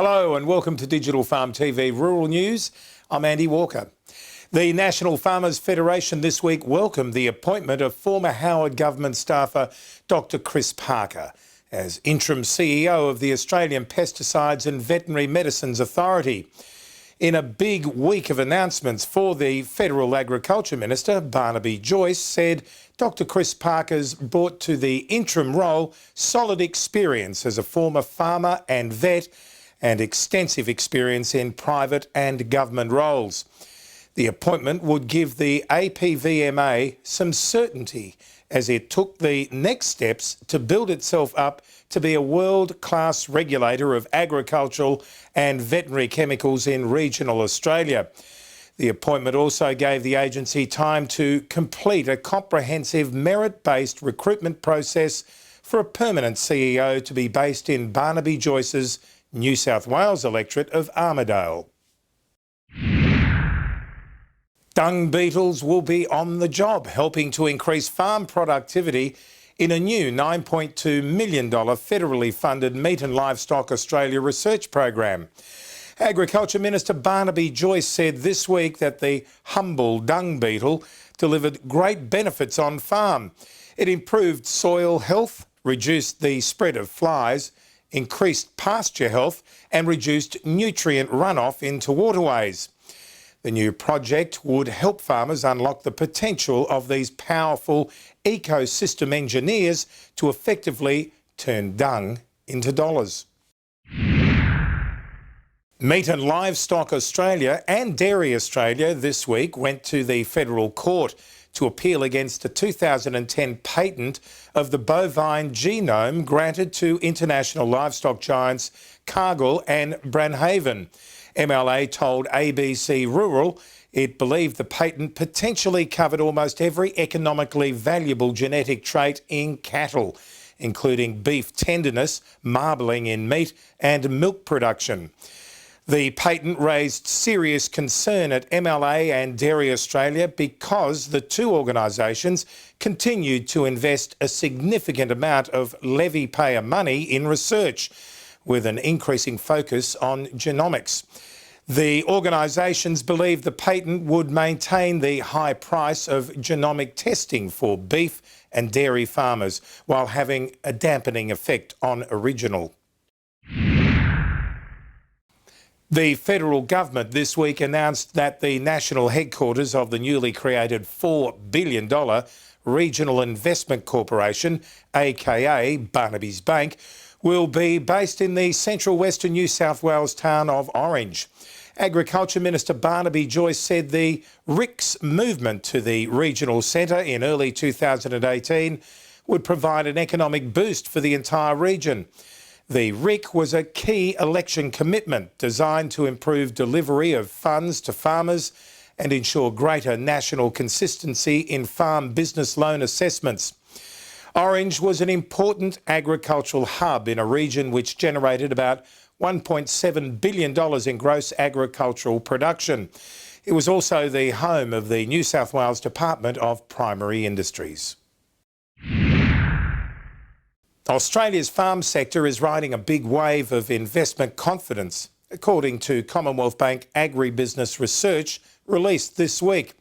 Hello and welcome to Digital Farm TV Rural News. I'm Andy Walker. The National Farmers Federation this week welcomed the appointment of former Howard government staffer Dr Chris Parker as interim CEO of the Australian Pesticides and Veterinary Medicines Authority. In a big week of announcements for the Federal Agriculture Minister, Barnaby Joyce said Dr Chris Parker's brought to the interim role solid experience as a former farmer and vet and extensive experience in private and government roles. The appointment would give the APVMA some certainty as it took the next steps to build itself up to be a world-class regulator of agricultural and veterinary chemicals in regional Australia. The appointment also gave the agency time to complete a comprehensive merit-based recruitment process for a permanent CEO to be based in Barnaby Joyce's New South Wales electorate of Armidale. Dung beetles will be on the job, helping to increase farm productivity in a new $9.2 million federally funded Meat and Livestock Australia research program. Agriculture Minister Barnaby Joyce said this week that the humble dung beetle delivered great benefits on farm. It improved soil health, reduced the spread of flies, increased pasture health and reduced nutrient runoff into waterways. The new project would help farmers unlock the potential of these powerful ecosystem engineers to effectively turn dung into dollars. Meat and Livestock Australia and Dairy Australia this week went to the federal court to appeal against a 2010 patent of the bovine genome granted to international livestock giants Cargill and Branhaven. MLA told ABC Rural it believed the patent potentially covered almost every economically valuable genetic trait in cattle, including beef tenderness, marbling in meat and milk production. The patent raised serious concern at MLA and Dairy Australia because the two organisations continued to invest a significant amount of levy payer money in research, with an increasing focus on genomics. The organisations believe the patent would maintain the high price of genomic testing for beef and dairy farmers while having a dampening effect on original. The federal government this week announced that the national headquarters of the newly created $4 billion Regional Investment Corporation, aka Barnaby's Bank, will be based in the central western New South Wales town of Orange. Agriculture Minister Barnaby Joyce said the RICS movement to the regional centre in early 2018 would provide an economic boost for the entire region. The RIC was a key election commitment designed to improve delivery of funds to farmers and ensure greater national consistency in farm business loan assessments. Orange was an important agricultural hub in a region which generated about $1.7 billion in gross agricultural production. It was also the home of the New South Wales Department of Primary Industries. Australia's farm sector is riding a big wave of investment confidence, according to Commonwealth Bank agribusiness research released this week.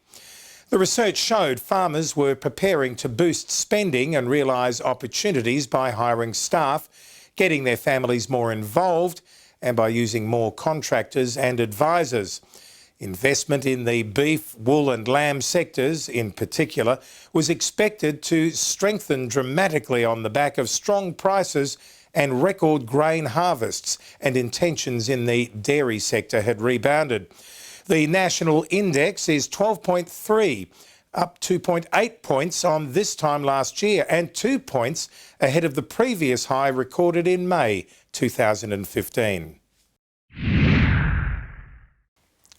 The research showed farmers were preparing to boost spending and realise opportunities by hiring staff, getting their families more involved, and by using more contractors and advisors. Investment in the beef, wool and lamb sectors in particular was expected to strengthen dramatically on the back of strong prices and record grain harvests, and intentions in the dairy sector had rebounded. The national index is 12.3, up 2.8 points on this time last year and 2 points ahead of the previous high recorded in May 2015.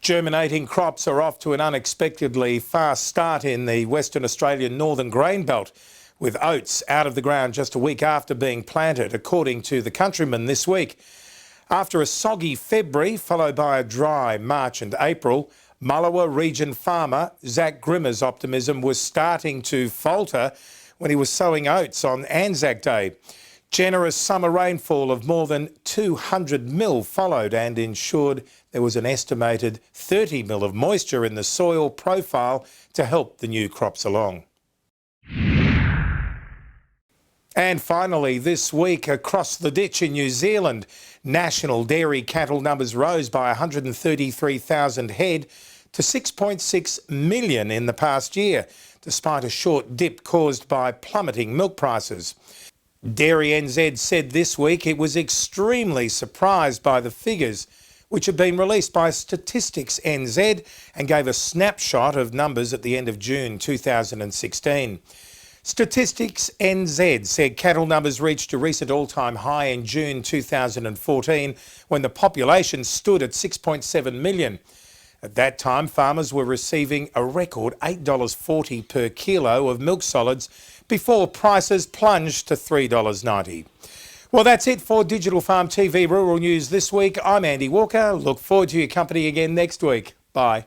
Germinating crops are off to an unexpectedly fast start in the Western Australian Northern Grain Belt, with oats out of the ground just a week after being planted, according to the Countryman this week. After a soggy February, followed by a dry March and April, Mullewa region farmer Zach Grimmer's optimism was starting to falter when he was sowing oats on Anzac Day. Generous summer rainfall of more than 200 mil followed and ensured there was an estimated 30 mil of moisture in the soil profile to help the new crops along. And finally, this week across the ditch in New Zealand, national dairy cattle numbers rose by 133,000 head to 6.6 million in the past year, despite a short dip caused by plummeting milk prices. Dairy NZ said this week it was extremely surprised by the figures which had been released by Statistics NZ and gave a snapshot of numbers at the end of June 2016. Statistics NZ said cattle numbers reached a recent all-time high in June 2014 when the population stood at 6.7 million. At that time, farmers were receiving a record $8.40 per kilo of milk solids before prices plunged to $3.90. Well, that's it for Digital Farm TV Rural News this week. I'm Andy Walker. Look forward to your company again next week. Bye.